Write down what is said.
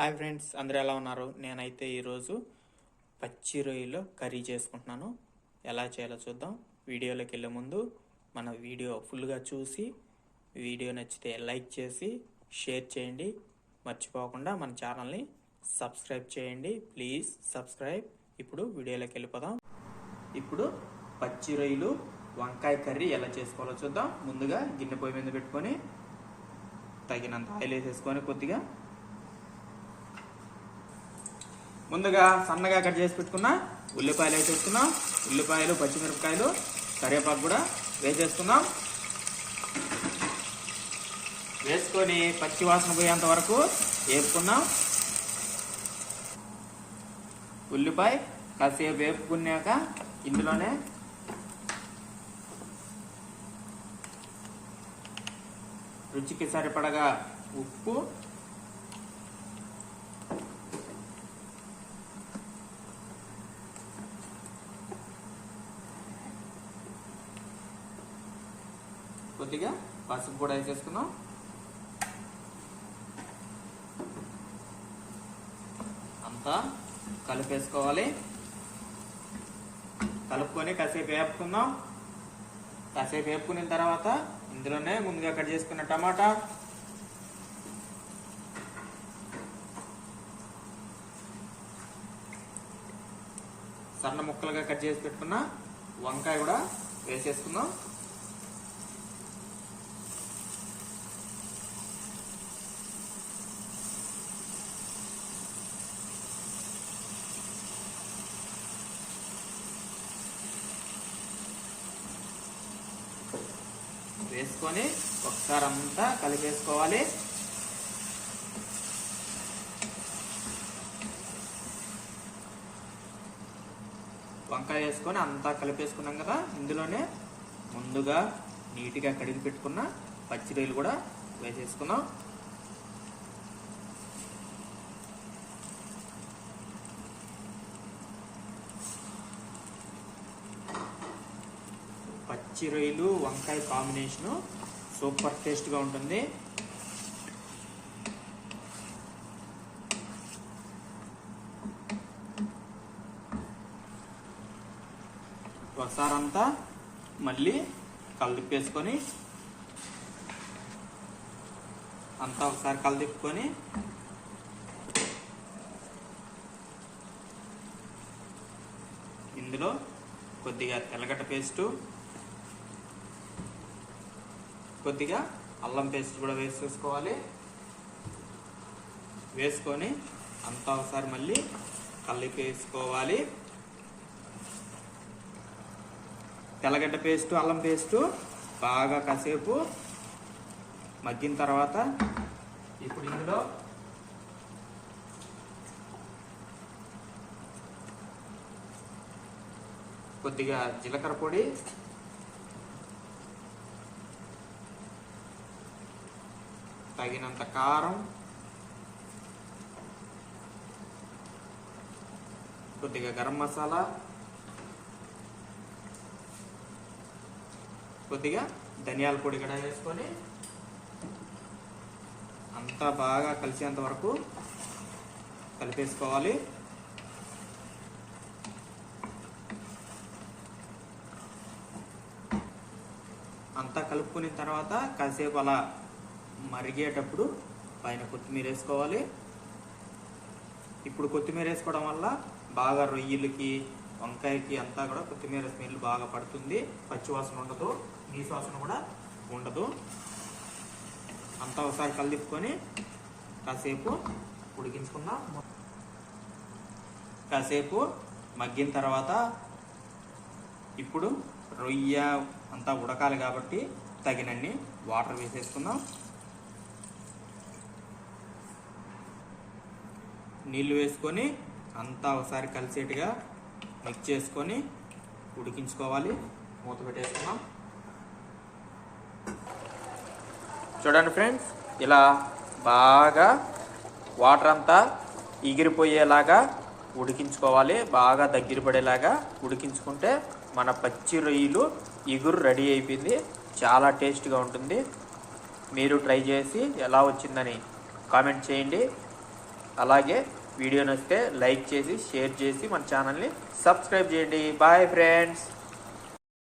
Hi friends, అందరూ ఎలా ఉన్నారు? నేనైతే ఈరోజు పచ్చి రొయ్యలు కర్రీ చేసుకుంటున్నాను. ఎలా చేయాలో చూద్దాం. వీడియోలోకి వెళ్ళే ముందు మన వీడియో ఫుల్గా చూసి వీడియో నచ్చితే లైక్ చేసి షేర్ చేయండి. మర్చిపోకుండా మన ఛానల్ని సబ్స్క్రైబ్ చేయండి. Please subscribe. ఇప్పుడు వీడియోలోకి వెళ్ళిపోదాం. ఇప్పుడు పచ్చి రొయ్యలు వంకాయ కర్రీ ఎలా చేసుకోవాలో చూద్దాం. ముందుగా గిన్నె పొయ్యి మీద పెట్టుకొని తగినంత ఆయిల్ వేసేసుకొని కొద్దిగా ముందుగా సన్నగా కట్ చేసి పెట్టుకున్న ఉల్లిపాయలు వేసేసుకున్నాం. ఉల్లిపాయలు, పచ్చిమిరపకాయలు, కరివేపాకు కూడా వేసేసుకున్నాం. వేసుకొని పచ్చి వాసన పోయేంత వరకు వేపుకున్నాం. ఉల్లిపాయ కాసేపు వేపుకున్నాక ఇందులోనే రుచికి సరిపడగా ఉప్పు, కొద్దిగా పసుపు కూడా వేసేసుకున్నాం. అంతా కలిపేసుకోవాలి. కలుపుకొని కాసేపు వేపుకుందాం. కాసేపు వేపుకున్న తర్వాత ఇందులోనే ముందుగా కట్ చేసుకున్న టమాటా, సన్న ముక్కలుగా కట్ చేసి పెట్టుకున్న వంకాయ కూడా వేసేసుకుందాం. వేసుకొని ఒకసారి అంతా కలిపేసుకోవాలి. వంకాయ వేసుకొని అంతా కలిపేసుకున్నాం కదా, ఇందులోనే ముందుగా నీట్గా కడిగి పెట్టుకున్న పచ్చి రొయ్యలు కూడా వేసేసుకున్నాం. పచ్చి రొయ్యలు వంకాయ కాంబినేషను సూపర్ టేస్ట్గా ఉంటుంది. ఒకసారి అంతా మళ్ళీ కలిపేసుకొని అంతా ఒకసారి కలిపుకొని ఇందులో కొద్దిగా తెల్లగడ్డ పేస్టు, కొద్దిగా అల్లం పేస్ట్ కూడా వేసేసుకోవాలి. వేసుకొని అంతా ఒకసారి మళ్ళీ కలిపేసుకోవాలి. తెల్లగడ్డ పేస్టు, అల్లం పేస్టు బాగా కాసేపు మగ్గిన తర్వాత ఇప్పుడు ఇందులో కొద్దిగా జీలకర్ర పొడి, తగినంత కారం, కొద్దిగా గరం మసాలా, కొద్దిగా ధనియాల పొడి కూడా వేసుకొని అంతా బాగా కలిసేంత వరకు కలిపేసుకోవాలి. అంతా కలుపుకున్న తర్వాత కాసేపు అలా మరిగేటప్పుడు పైన కొత్తిమీర వేసుకోవాలి. ఇప్పుడు కొత్తిమీర వేసుకోవడం వల్ల బాగా రొయ్యలకి, వంకాయకి అంతా కూడా కొత్తిమీర స్మెల్ బాగా పడుతుంది. పచ్చి వాసన ఉండదు, నీసు వాసన కూడా ఉండదు. అంతా ఒకసారి కలిపుకొని కాసేపు ఉడికించుకుందాం. కాసేపు మగ్గిన తర్వాత ఇప్పుడు రొయ్య అంతా ఉడకాలి కాబట్టి తగినన్ని వాటర్ వేసేసుకుందాం. నీళ్ళు వేసుకొని అంతా ఒకసారి కలిసేట్టుగా మిక్స్ చేసుకొని ఉడికించుకోవాలి. మూత పెట్టేసుకున్నాం. చూడండి ఫ్రెండ్స్, ఇలా బాగా వాటర్ అంతా ఎగిరిపోయేలాగా ఉడికించుకోవాలి. బాగా దగ్గర పడేలాగా ఉడికించుకుంటే మన పచ్చి రొయ్యలు ఇగురు రెడీ అయిపోయింది. చాలా టేస్ట్గా ఉంటుంది. మీరు ట్రై చేసి ఎలా వచ్చిందని కామెంట్ చేయండి. అలాగే వీడియో నచ్చితే లైక్ చేసి షేర్ చేసి మన ఛానల్ని సబ్స్క్రైబ్ చేయండి. Bye friends.